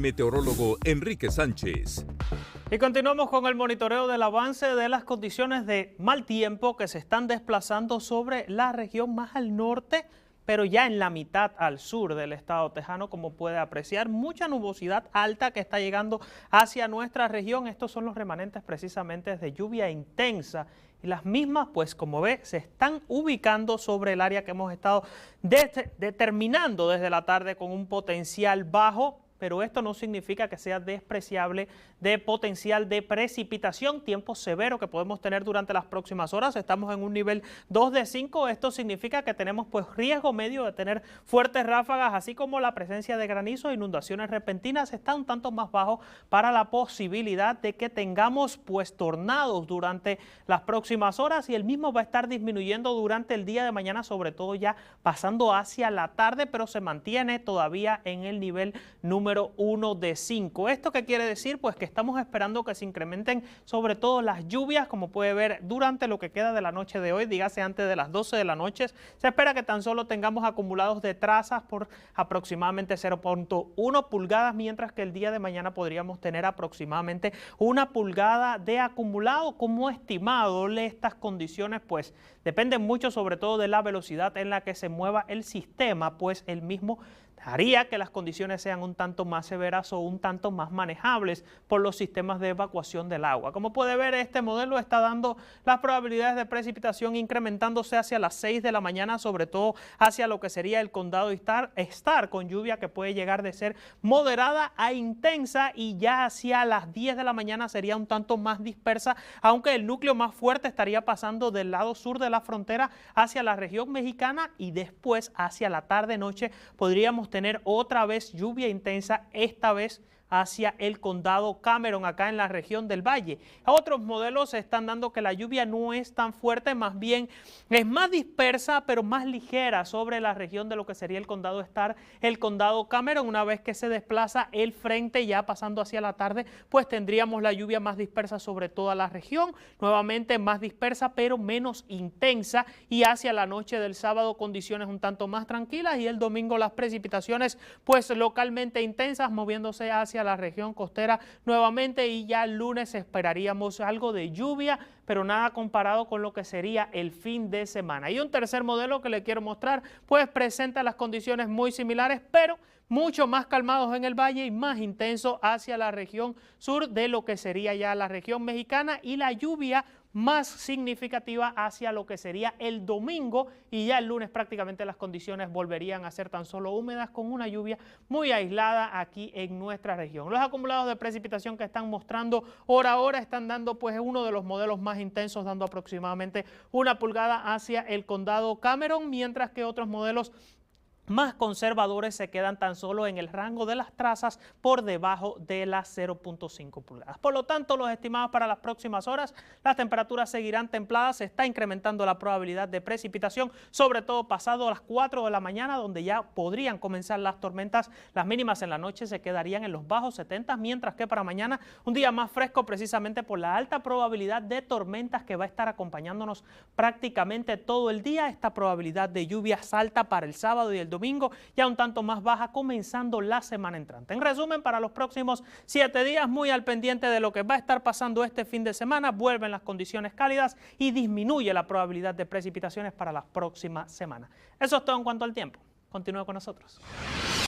Meteorólogo Enrique Sánchez. Y continuamos con el monitoreo del avance de las condiciones de mal tiempo que se están desplazando sobre la región más al norte, pero ya en la mitad al sur del estado tejano, como puede apreciar, mucha nubosidad alta que está llegando hacia nuestra región. Estos son los remanentes precisamente de lluvia intensa. Y las mismas, pues como ve, se están ubicando sobre el área que hemos estado determinando desde la tarde con un potencial bajo, pero esto no significa que sea despreciable de potencial de precipitación, tiempo severo que podemos tener durante las próximas horas. Estamos en un nivel 2 de 5, esto significa que tenemos pues riesgo medio de tener fuertes ráfagas, así como la presencia de granizo e inundaciones repentinas está un tanto más bajo para la posibilidad de que tengamos pues tornados durante las próximas horas, y el mismo va a estar disminuyendo durante el día de mañana, sobre todo ya pasando hacia la tarde, pero se mantiene todavía en el nivel número 1 de 5. ¿Esto qué quiere decir? Pues que estamos esperando que se incrementen sobre todo las lluvias, como puede ver durante lo que queda de la noche de hoy, dígase antes de las 12 de la noche. Se espera que tan solo tengamos acumulados de trazas por aproximadamente 0.1 pulgadas, mientras que el día de mañana podríamos tener aproximadamente 1 pulgada de acumulado como estimado. Estas condiciones pues dependen mucho sobre todo de la velocidad en la que se mueva el sistema, pues el mismo haría que las condiciones sean un tanto más severas o un tanto más manejables por los sistemas de evacuación del agua. Como puede ver, este modelo está dando las probabilidades de precipitación incrementándose hacia las 6 de la mañana, sobre todo hacia lo que sería el condado Starr, con lluvia que puede llegar de ser moderada a intensa, y ya hacia las 10 de la mañana sería un tanto más dispersa, aunque el núcleo más fuerte estaría pasando del lado sur de la frontera hacia la región mexicana, y después hacia la tarde-noche podríamos tener otra vez lluvia intensa, esta vez hacia el condado Cameron, acá en la región del Valle. Otros modelos están dando que la lluvia no es tan fuerte, más bien es más dispersa, pero más ligera sobre la región de lo que sería el condado Starr, el condado Cameron. Una vez que se desplaza el frente, ya pasando hacia la tarde, pues tendríamos la lluvia más dispersa sobre toda la región, nuevamente más dispersa, pero menos intensa, y hacia la noche del sábado condiciones un tanto más tranquilas, y el domingo las precipitaciones pues localmente intensas, moviéndose hacia la región costera nuevamente, y ya el lunes esperaríamos algo de lluvia, pero nada comparado con lo que sería el fin de semana. Y un tercer modelo que le quiero mostrar pues presenta las condiciones muy similares, pero mucho más calmados en el valle y más intenso hacia la región sur de lo que sería ya la región mexicana, y la lluvia más significativa hacia lo que sería el domingo, y ya el lunes prácticamente las condiciones volverían a ser tan solo húmedas, con una lluvia muy aislada aquí en nuestra región. Los acumulados de precipitación que están mostrando hora a hora están dando pues uno de los modelos más intensos, dando aproximadamente 1 pulgada hacia el condado Cameron, mientras que otros modelos más conservadores se quedan tan solo en el rango de las trazas por debajo de las 0.5 pulgadas. Por lo tanto, los estimados para las próximas horas, las temperaturas seguirán templadas, se está incrementando la probabilidad de precipitación, sobre todo pasado las 4 de la mañana, donde ya podrían comenzar las tormentas. Las mínimas en la noche se quedarían en los bajos 70, mientras que para mañana un día más fresco, precisamente por la alta probabilidad de tormentas que va a estar acompañándonos prácticamente todo el día. Esta probabilidad de lluvia salta para el sábado y el domingo, ya un tanto más baja comenzando la semana entrante. En resumen, para los próximos 7 días, muy al pendiente de lo que va a estar pasando este fin de semana, vuelven las condiciones cálidas y disminuye la probabilidad de precipitaciones para las próximas semanas. Eso es todo en cuanto al tiempo. Continúe con nosotros.